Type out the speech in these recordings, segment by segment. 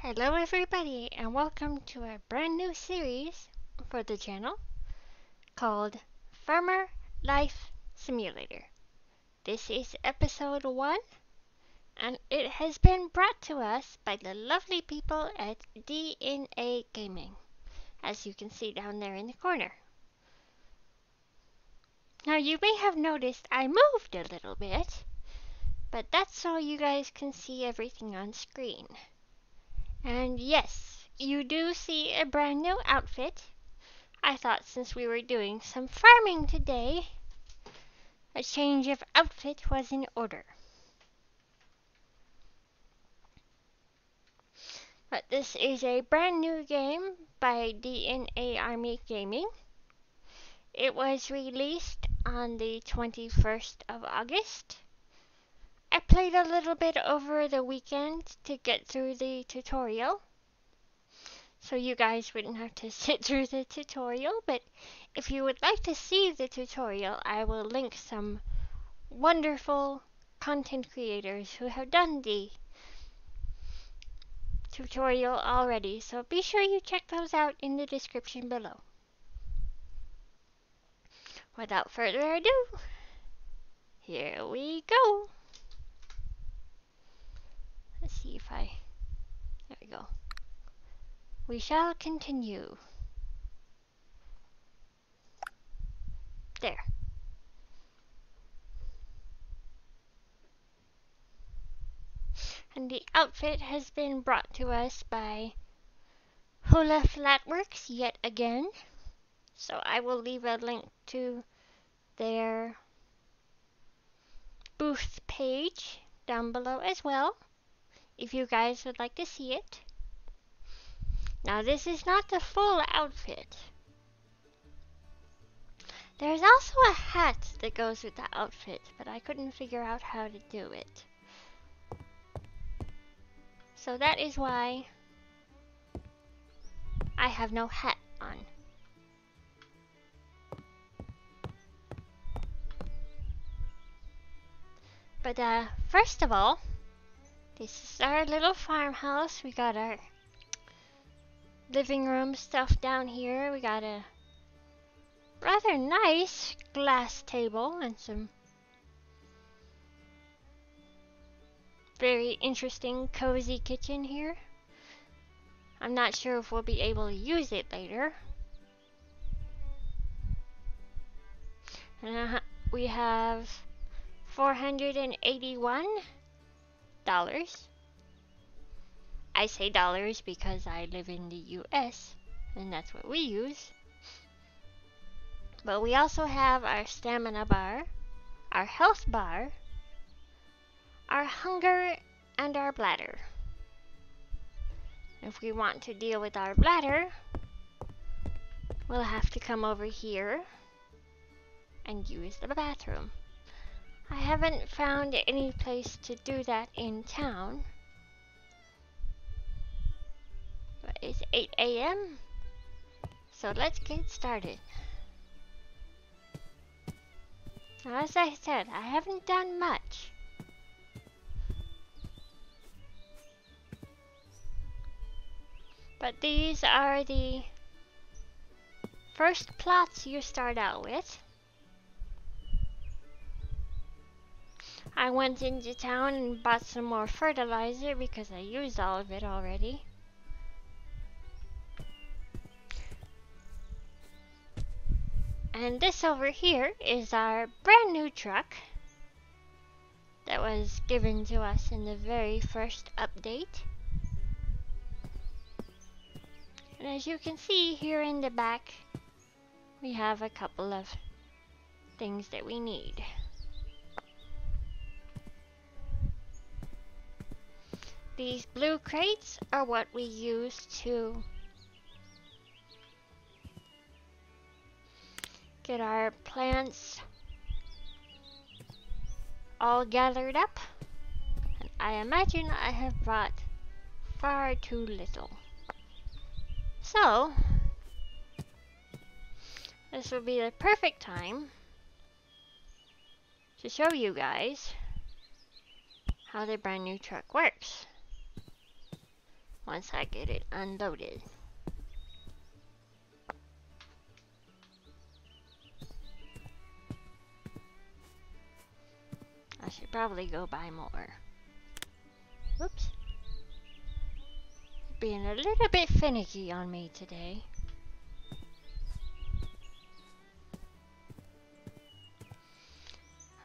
Hello everybody and welcome to a brand new series for the channel called Farmer Life Simulator. This is episode 1 and it has been brought to us by the lovely people at DNA Gaming, as you can see down there in the corner. Now you may have noticed I moved a little bit, but that's so you guys can see everything on screen. And yes, you do see a brand new outfit. I thought since we were doing some farming today, a change of outfit was in order. But this is a brand new game by DNA Army Gaming. It was released on the 21st of August. I played a little bit over the weekend to get through the tutorial, so you guys wouldn't have to sit through the tutorial, but if you would like to see the tutorial, I will link some wonderful content creators who have done the tutorial already, so be sure you check those out in the description below. Without further ado, here we go. Let's see if there we go. We shall continue. There. And the outfit has been brought to us by Hula Flatworks yet again. So I will leave a link to their booth page down below as well, if you guys would like to see it. Now this is not the full outfit. There's also a hat that goes with the outfit, but I couldn't figure out how to do it. So that is why I have no hat on. But first of all, this is our little farmhouse. We got our living room stuff down here. We got a rather nice glass table and some very interesting cozy kitchen here. I'm not sure if we'll be able to use it later. And we have $481. I say dollars because I live in the US and that's what we use. But we also have our stamina bar, our health bar, our hunger, and our bladder. If we want to deal with our bladder, we'll have to come over here and use the bathroom. I haven't found any place to do that in town. But it's 8 a.m. So let's get started. Now, as I said, I haven't done much. But these are the first plots you start out with. I went into town and bought some more fertilizer because I used all of it already. And this over here is our brand new truck that was given to us in the very first update. And as you can see here in the back, we have a couple of things that we need. These blue crates are what we use to get our plants all gathered up. And I imagine I have brought far too little. So, this will be the perfect time to show you guys how the brand new truck works. once I get it unloaded. I should probably go buy more. Whoops. Being a little bit finicky on me today.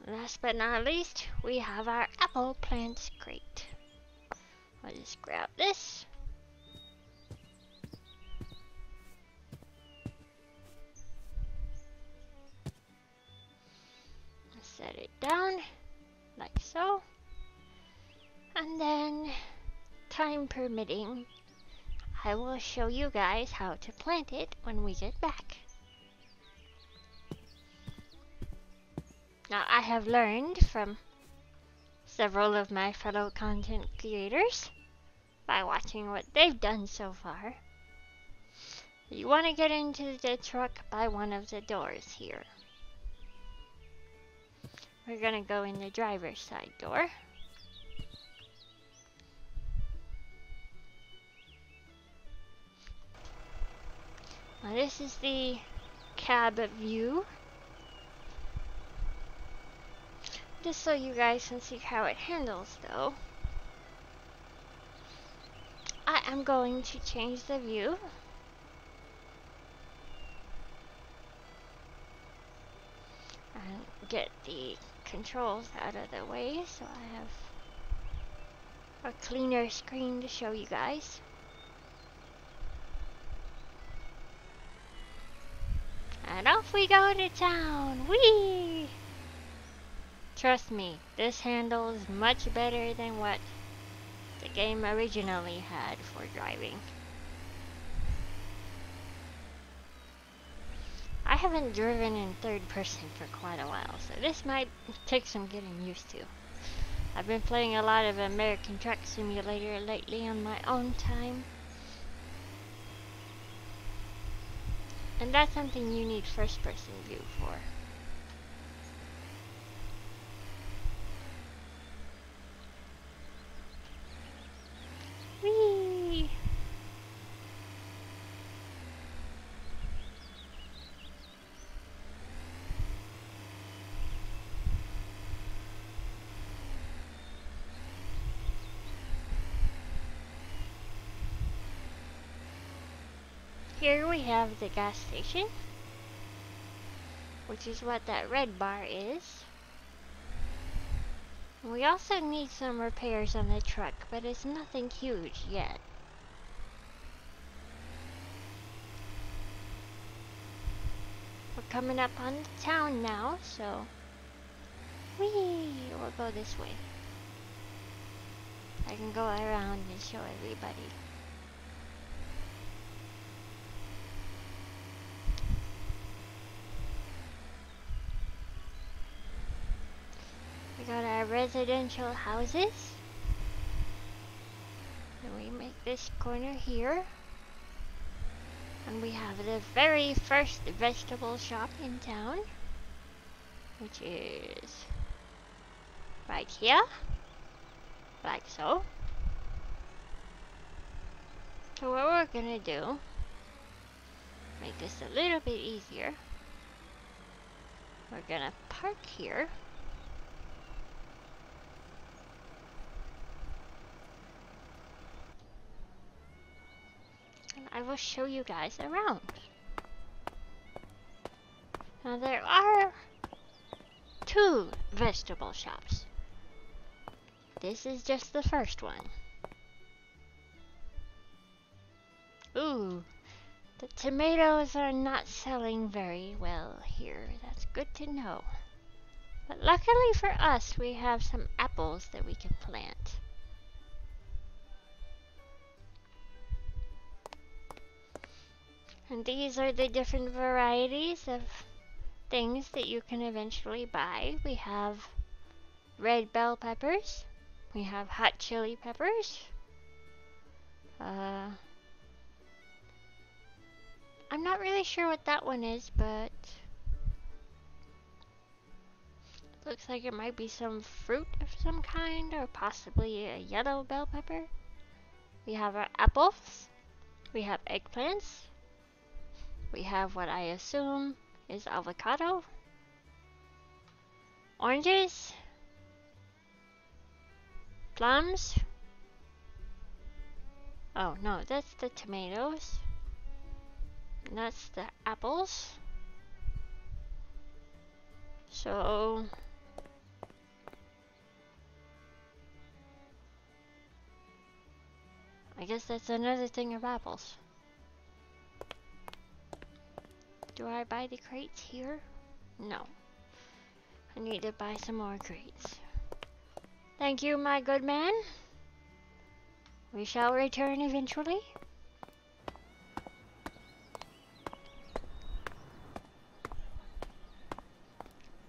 Last but not least, we have our apple plants crate. I'll just grab this. Set it down, like so. And then, time permitting, I will show you guys how to plant it when we get back. Now, I have learned from several of my fellow content creators by watching what they've done so far. You want to get into the truck by one of the doors here. We're going to go in the driver's side door. Now this is the cab view. Just so you guys can see how it handles though. I am going to change the view. And get the controls out of the way so I have a cleaner screen to show you guys. And off we go to town! Whee! Trust me, this handles much better than what the game originally had for driving. I haven't driven in third person for quite a while, so this might take some getting used to. I've been playing a lot of American Truck Simulator lately on my own time. And that's something you need first person view for. Whee! Here we have the gas station, which is what that red bar is. We also need some repairs on the truck, but it's nothing huge yet. We're coming up on the town now, so whee, we'll go this way. I can go around and show everybody. We got our residential houses. And we make this corner here. And we have the very first vegetable shop in town, which is right here, like so. So what we're gonna do, make this a little bit easier, we're gonna park here. I will show you guys around. Now there are 2 vegetable shops. This is just the first one. Ooh, the tomatoes are not selling very well here. That's good to know. But luckily for us, we have some apples that we can plant. And these are the different varieties of things that you can eventually buy. We have red bell peppers. We have hot chili peppers. I'm not really sure what that one is, but looks like it might be some fruit of some kind, or possibly a yellow bell pepper. We have our apples. We have eggplants. We have what I assume is avocado. Oranges. Plums. Oh no, that's the tomatoes. And that's the apples. So I guess that's another thing of apples. Do I buy the crates here? No. I need to buy some more crates. Thank you, my good man. We shall return eventually.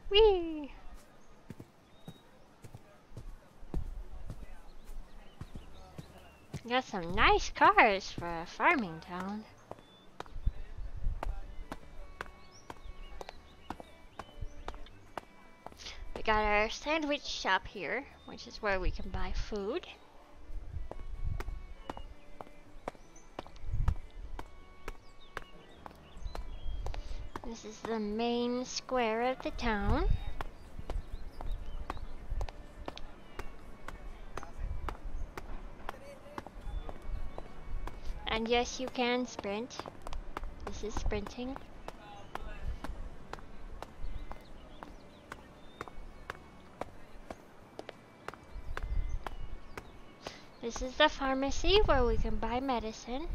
Whee! Got some nice cars for a farming town. We got our sandwich shop here, which is where we can buy food. This is the main square of the town. And yes, you can sprint. This is sprinting. This is the pharmacy where we can buy medicine.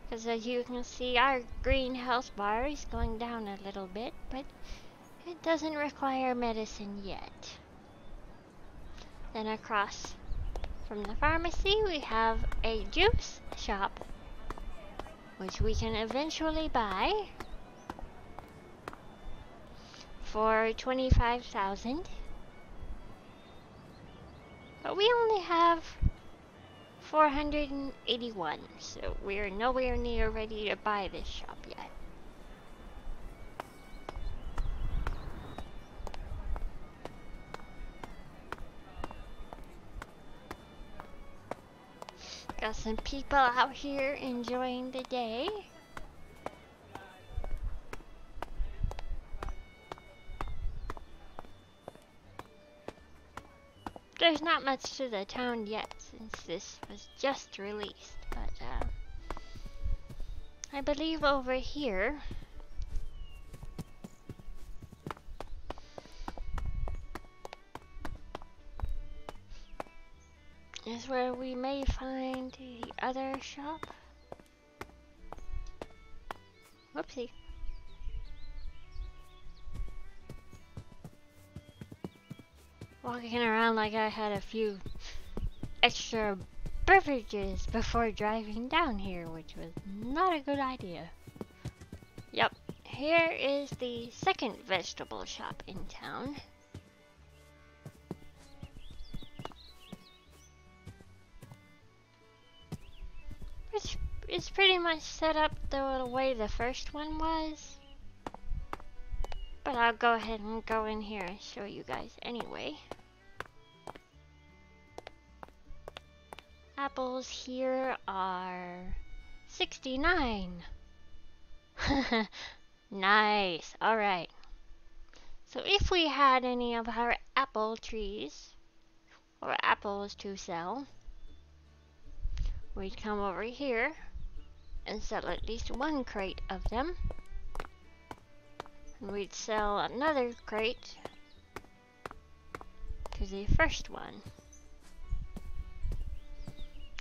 Because as you can see, our green health bar is going down a little bit, but it doesn't require medicine yet. Then across from the pharmacy, we have a juice shop, which we can eventually buy for 25,000. But we only have 481, so we're nowhere near ready to buy this shop yet. Got some people out here enjoying the day. There's not much to the town yet since this was just released, but I believe over here is where we may find the other shop. Whoopsie. Walking around like I had a few extra beverages before driving down here, which was not a good idea. Yep, here is the second vegetable shop in town. Which is pretty much set up the way the first one was. But I'll go ahead and go in here and show you guys anyway. Apples here are 69. Nice. Alright. So if we had any of our apple trees or apples to sell, we'd come over here and sell at least one crate of them. And we'd sell another crate to the first one.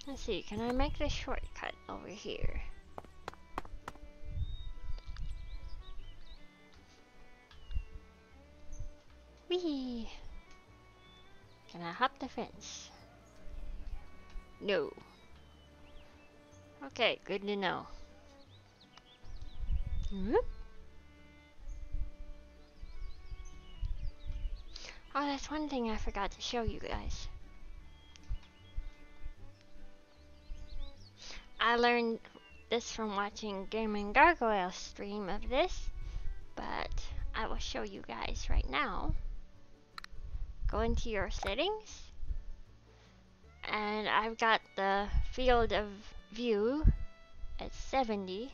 Let's see, can I make the shortcut over here? Whee! Can I hop the fence? No. Okay, good to know. Whoop. Oh, that's one thing I forgot to show you guys. I learned this from watching Gaming Gargoyle's stream of this, but I will show you guys right now. Go into your settings, and I've got the field of view at 70.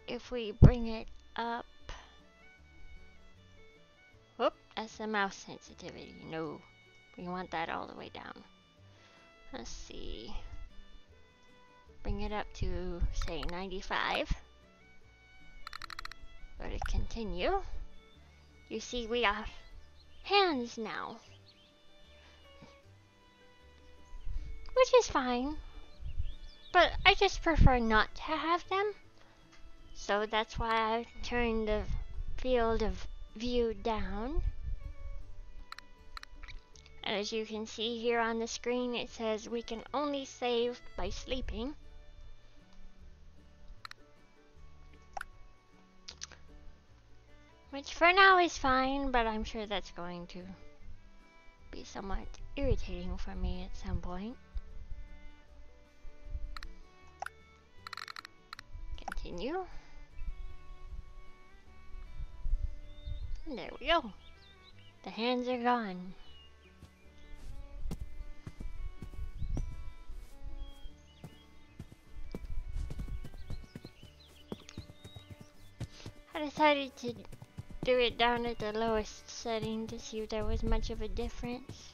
If we bring it up, whoop, that's the mouse sensitivity. No, we want that all the way down. Let's see. Bring it up to, say, 95. Go to continue. You see we have hands now, which is fine, but I just prefer not to have them. So that's why I turned the field of view down. And as you can see here on the screen, it says we can only save by sleeping. Which for now is fine, but I'm sure that's going to be somewhat irritating for me at some point. Continue. And there we go. The hands are gone. I decided to do it down at the lowest setting to see if there was much of a difference.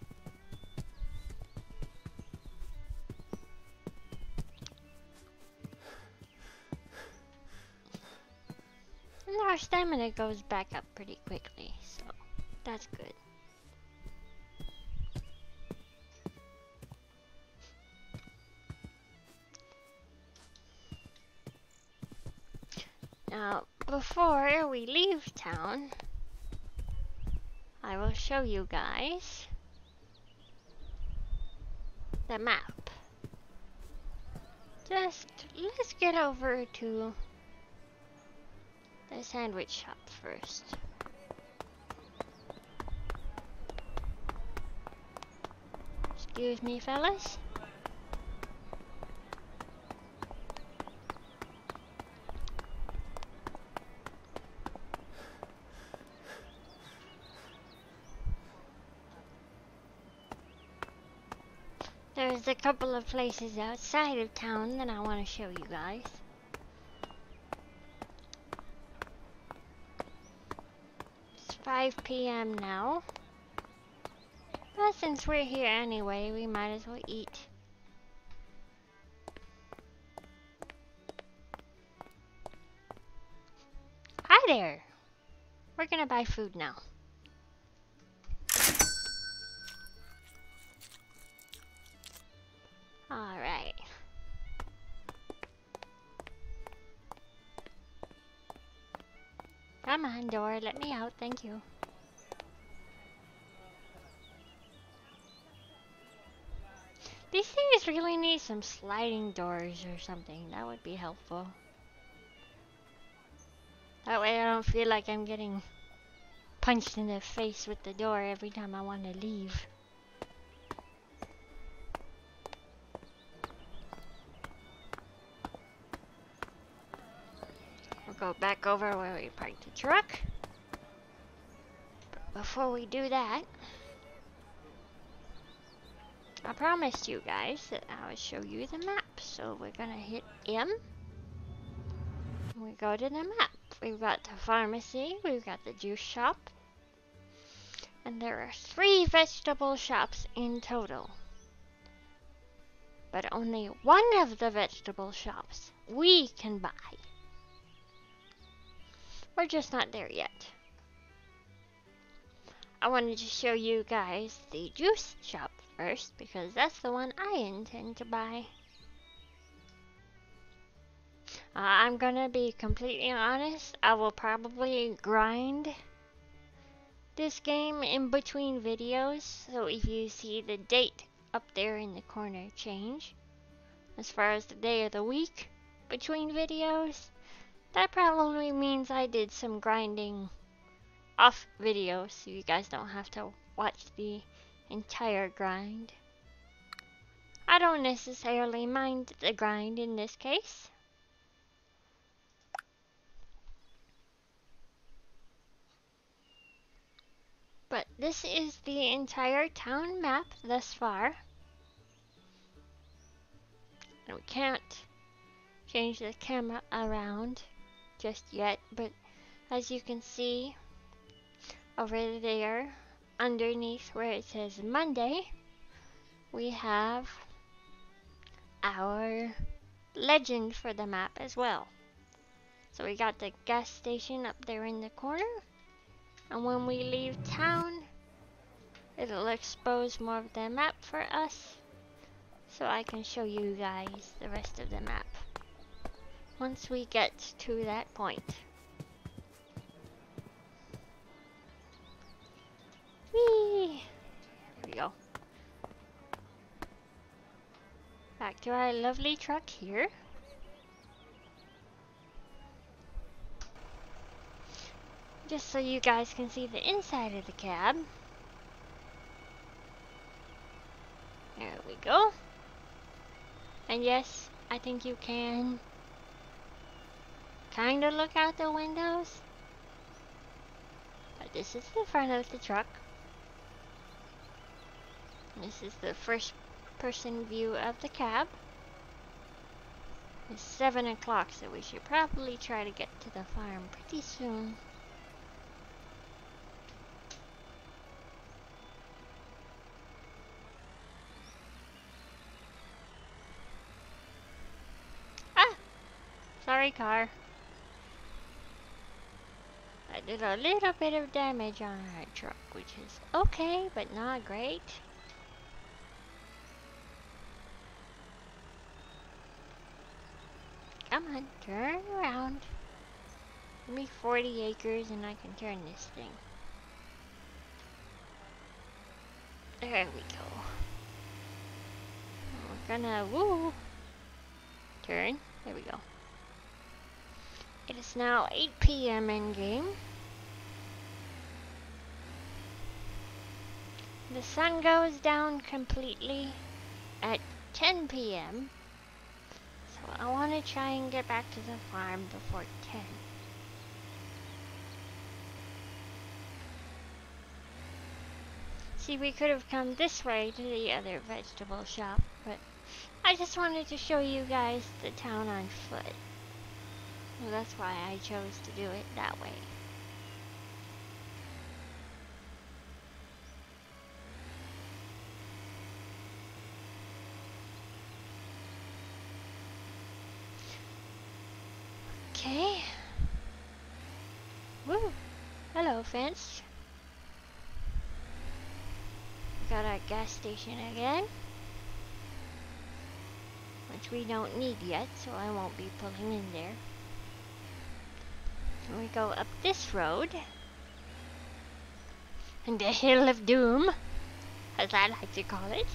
And our stamina goes back up pretty quickly, so that's good. Now, before we leave town, I will show you guys the map. Let's get over to the sandwich shop first. Excuse me, fellas. There's a couple of places outside of town that I want to show you guys. It's 5 p.m. now. But since we're here anyway, we might as well eat. Hi there! We're gonna buy food now. Alright. Come on, door, let me out, thank you. These things really need some sliding doors or something. That would be helpful. That way I don't feel like I'm getting punched in the face with the door every time I want to leave. We'll go back over where we parked the truck. But before we do that, I promised you guys that I would show you the map. So we're gonna hit M. We go to the map. We've got the pharmacy, we've got the juice shop, and there are 3 vegetable shops in total. But only one of the vegetable shops we can buy. We're just not there yet. I wanted to show you guys the juice shop first because that's the one I intend to buy. I'm gonna be completely honest, I will probably grind this game in between videos, so if you see the date up there in the corner change, as far as the day of the week between videos, that probably means I did some grinding off video, so you guys don't have to watch the entire grind. I don't necessarily mind the grind in this case. But this is the entire town map thus far. And we can't change the camera around just yet, but as you can see over there, underneath where it says Monday, we have our legend for the map as well. So we got the gas station up there in the corner, and when we leave town, it'll expose more of the map for us, so I can show you guys the rest of the map once we get to that point. Whee! There we go. Back to our lovely truck here. Just so you guys can see the inside of the cab. There we go. And yes, I think you can kind of look out the windows. But this is the front of the truck. This is the first person view of the cab. It's 7 o'clock, so we should probably try to get to the farm pretty soon. Ah! Sorry, car. I did a little bit of damage on our truck, which is okay, but not great. Come on, turn around. Give me 40 acres and I can turn this thing. There we go. We're gonna, woo! Turn. There we go. It is now 8 p.m. in game. The sun goes down completely at 10 p.m. So I want to try and get back to the farm before 10. See, we could have come this way to the other vegetable shop, but I just wanted to show you guys the town on foot. So that's why I chose to do it that way. Okay. Woo! Hello, fence. We got our gas station again, which we don't need yet, so I won't be pulling in there. And we go up this road, and the Hill of Doom, as I like to call it.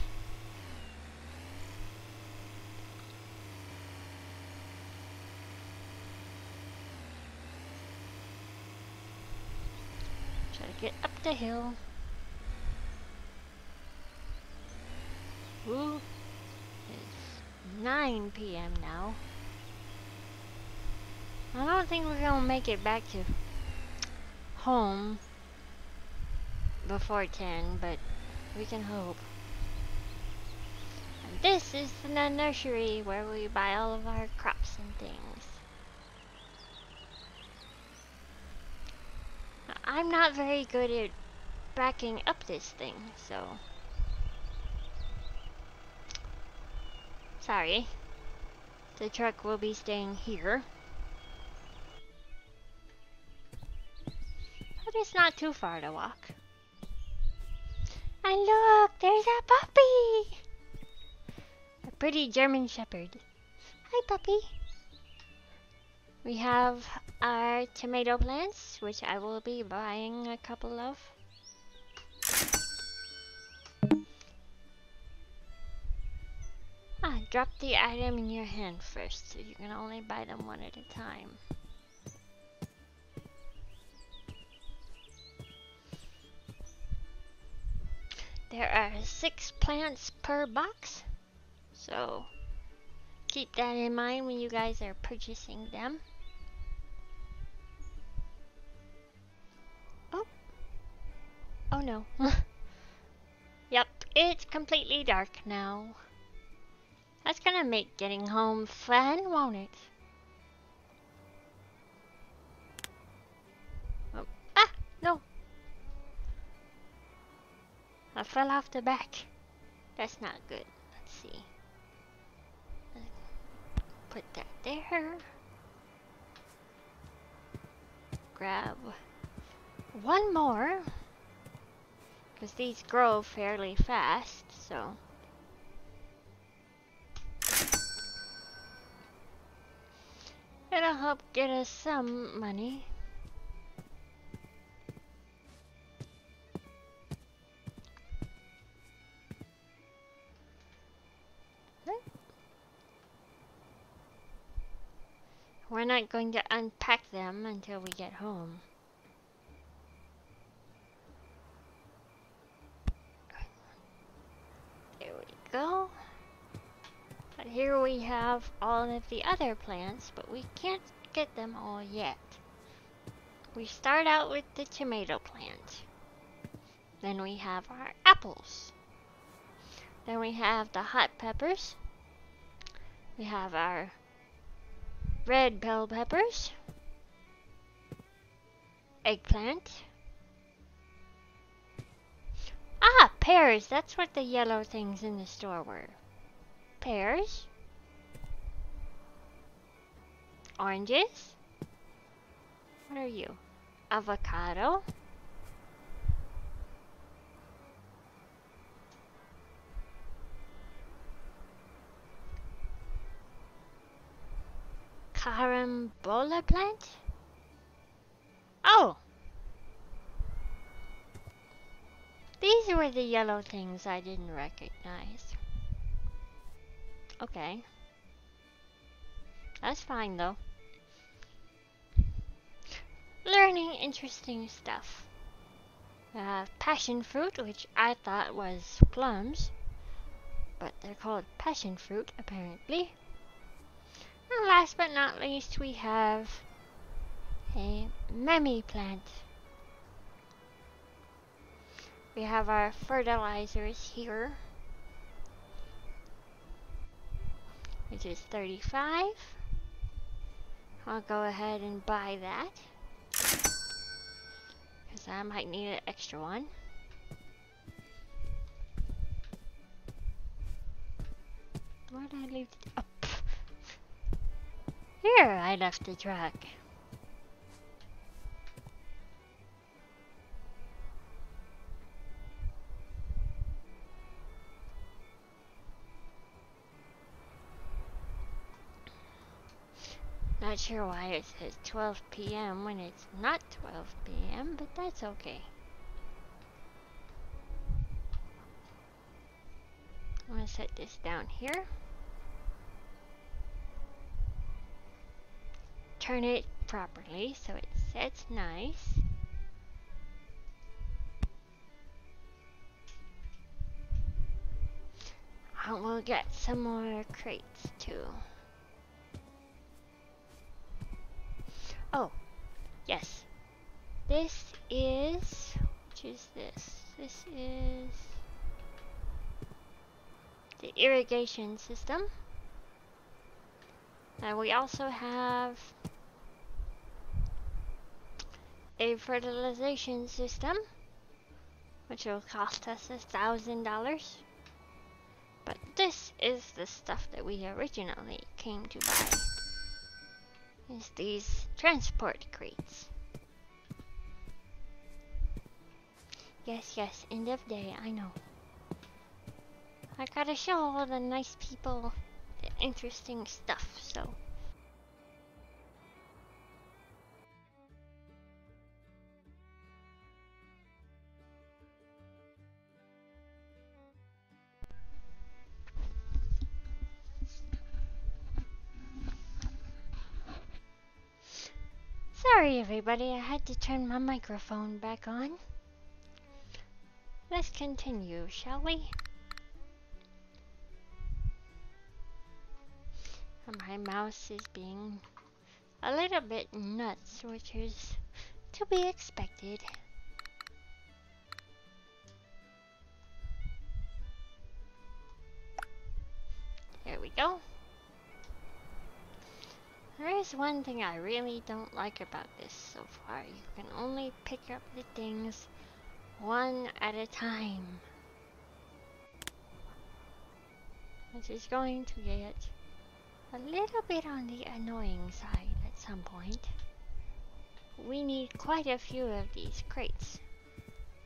Try to get up the hill. Ooh, it's 9 p.m. now. I don't think we're gonna make it back to home before 10, but we can hope. And this is the nursery where we buy all of our crops and things. Now, I'm not very good at backing up this thing, so sorry. The truck will be staying here. But it's not too far to walk. And look, there's a puppy! A pretty German Shepherd. Hi, puppy. We have our tomato plants, which I will be buying a couple of. Drop the item in your hand first, so you can only buy them one at a time. There are 6 plants per box, so keep that in mind when you guys are purchasing them. Oh no. Yep, it's completely dark now. That's gonna make getting home fun, won't it? Oh. Ah! No! I fell off the back. That's not good. Let's see. Put that there. Grab one more. Because these grow fairly fast, so. It'll help get us some money. We're not going to unpack them until we get home. There we go. But here we have all of the other plants, but we can't get them all yet. We start out with the tomato plant. Then we have our apples. Then we have the hot peppers. We have our red bell peppers. Eggplant. Ah, pears. That's what the yellow things in the store were. Pears. Oranges. What are you? Avocado. Carambola plant? Oh! These were the yellow things I didn't recognize. Okay. That's fine though. Learning interesting stuff. I have passion fruit, which I thought was plums, but they're called passion fruit apparently. And last but not least, we have a meme plant. We have our fertilizers here, which is 35. I'll go ahead and buy that, because I might need an extra one. Where did I leave it? Oh, here I left the truck. Not sure why it says 12 p.m. when it's not 12 p.m., but that's okay. I'm gonna set this down here. Turn it properly so it sets nice. And we'll get some more crates too. Oh, yes. This is, which is this? This is the irrigation system. And we also have a fertilization system, which will cost us $1,000. But this is the stuff that we originally came to buy. Is these transport crates. Yes, end of day, I know. I gotta show all the nice people the interesting stuff, so. Sorry everybody, I had to turn my microphone back on. Let's continue, shall we? My mouse is being a little bit nuts, which is to be expected. There we go. There is one thing I really don't like about this so far. You can only pick up the things one at a time, which is going to get a little bit on the annoying side at some point. We need quite a few of these crates.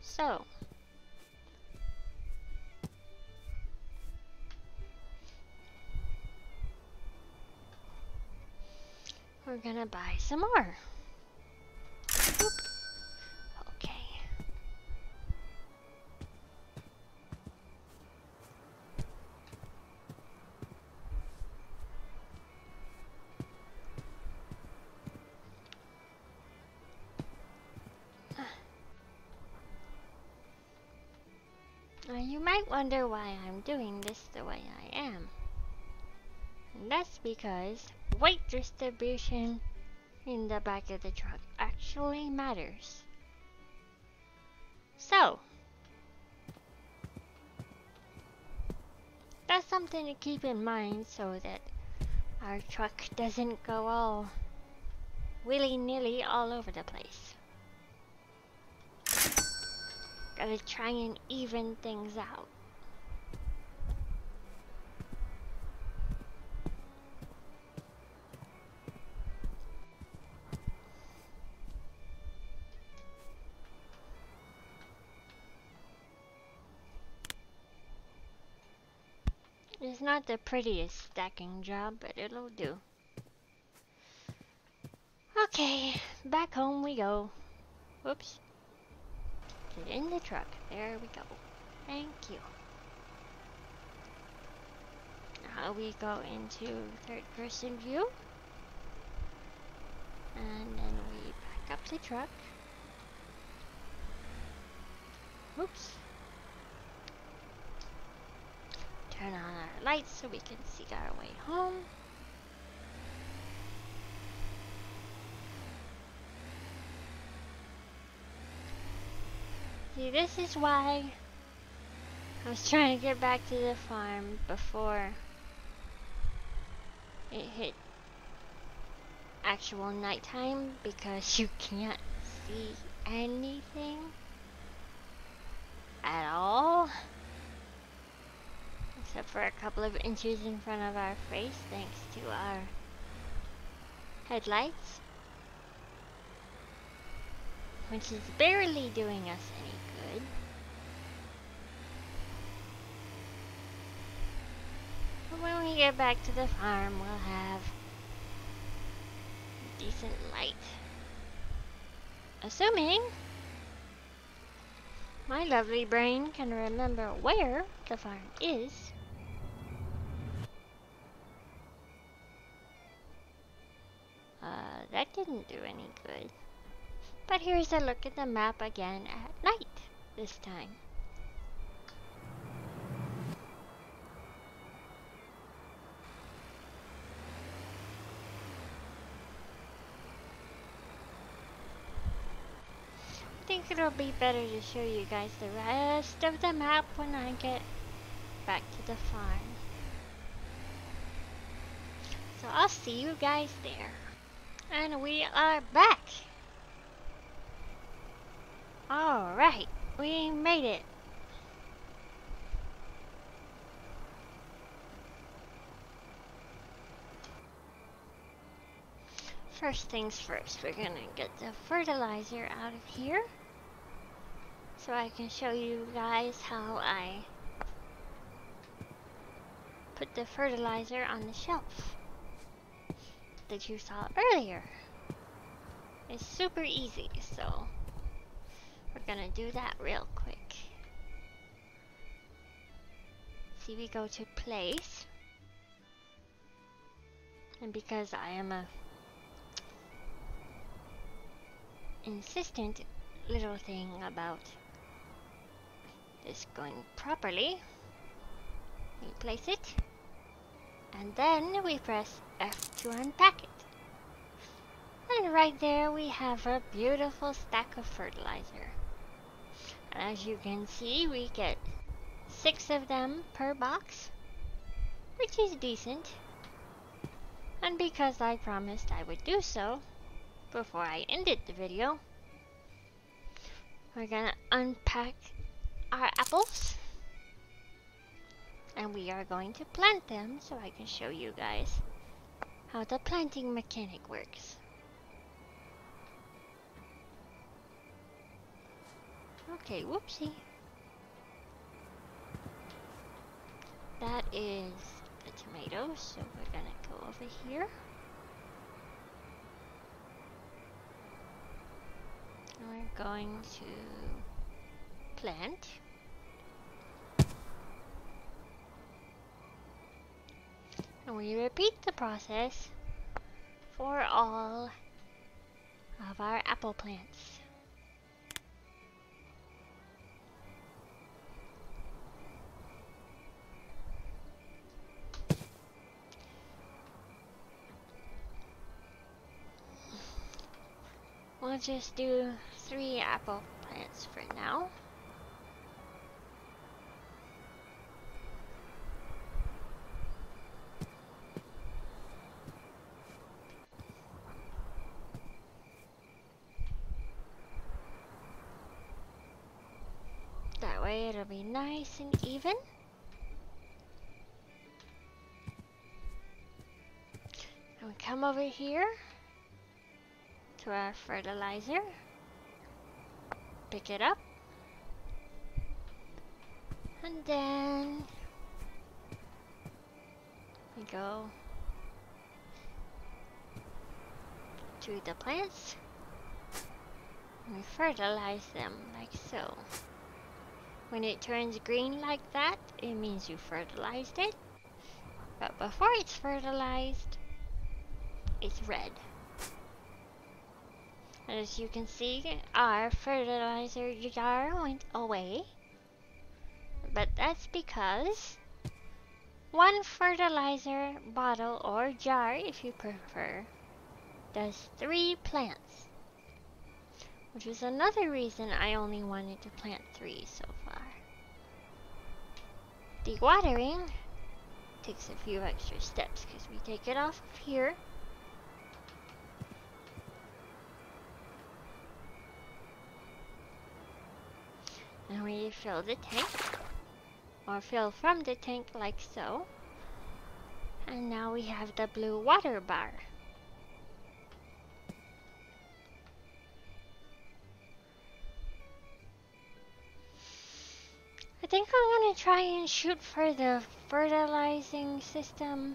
So, we're gonna buy some more. Oop. Okay. Now you might wonder why I'm doing this the way I am. And that's because weight distribution in the back of the truck actually matters. So, that's something to keep in mind so that our truck doesn't go all willy-nilly all over the place. Gotta try and even things out. It's not the prettiest stacking job, but it'll do. Okay, back home we go. Whoops. Get in the truck. There we go. Thank you. Now we go into third person view. And then we back up the truck. Oops. Turn on our lights so we can see our way home. See, this is why I was trying to get back to the farm before it hit actual nighttime, because you can't see anything at all except for a couple of inches in front of our face thanks to our headlights, which is barely doing us any good. But when we get back to the farm, we'll have decent light. Assuming my lovely brain can remember where the farm is. That didn't do any good. But here's a look at the map again at night this time. I think it'll be better to show you guys the rest of the map when I get back to the farm. So I'll see you guys there. And we are back. Alright, we made it. First things first, we're gonna get the fertilizer out of here so I can show you guys how I put the fertilizer on the shelf that you saw earlier. It's super easy, so we're gonna do that real quick. See, we go to place, and because I am a insistent little thing about this going properly, we place it, and then we press F to unpack it. And right there we have a beautiful stack of fertilizer. And as you can see, we get 6 of them per box. which is decent. And because I promised I would do so before I ended the video, we're gonna unpack our apples and we are going to plant them so I can show you guys how the planting mechanic works. Okay, whoopsie. That is the tomatoes, so we're gonna go over here. And we're going to plant. And we repeat the process for all of our apple plants. We'll just do 3 apple plants for now. That way it'll be nice and even. And we come over here to our fertilizer, pick it up, and then we go to the plants and we fertilize them like so. When it turns green like that, it means you fertilized it, but before it's fertilized, it's red. As you can see, our fertilizer jar went away, but that's because one fertilizer bottle or jar, if you prefer, does 3 plants, which is another reason I only wanted to plant 3 so far. Dewatering takes a few extra steps because we take it off of here. And we fill the tank, or fill from the tank like so. And now we have the blue water bar. I think I'm gonna try and shoot for the fertilizing system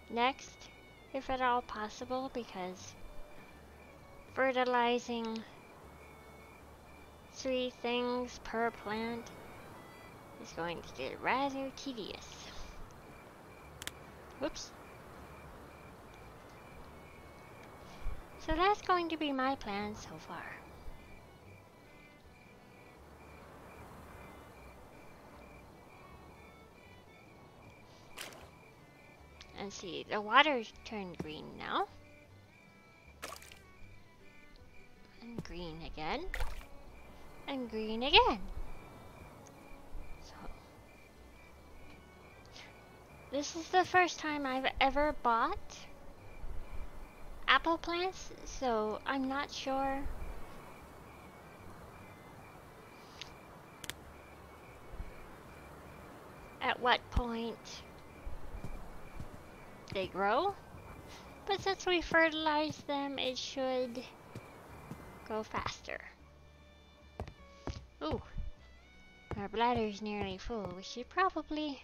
next, if at all possible, because fertilizing 3 things per plant is going to get rather tedious. Whoops. So that's going to be my plan so far. And see, the water's turned green now. And green again. And green again. So, this is the first time I've ever bought apple plants, so I'm not sure at what point they grow, but since we fertilize them, it should go faster. Ooh, our bladder's nearly full. We should probably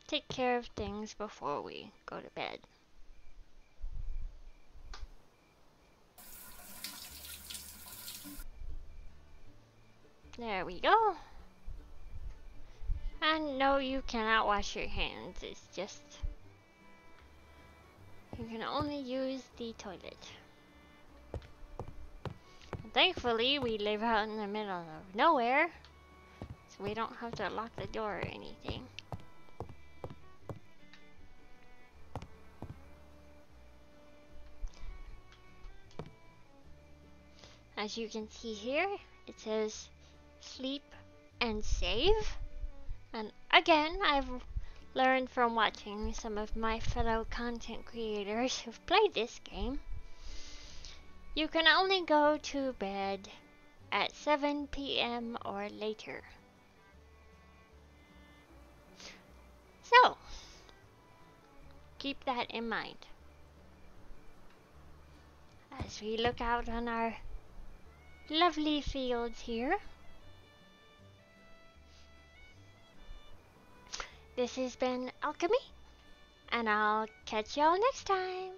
take care of things before we go to bed. There we go. And no, you cannot wash your hands. It's just, you can only use the toilet. Thankfully, we live out in the middle of nowhere, so we don't have to lock the door or anything. As you can see here, it says sleep and save. And again, I've learned from watching some of my fellow content creators who've played this game, you can only go to bed at 7 p.m. or later. So, keep that in mind as we look out on our lovely fields here. This has been Alchemy, and I'll catch y'all next time.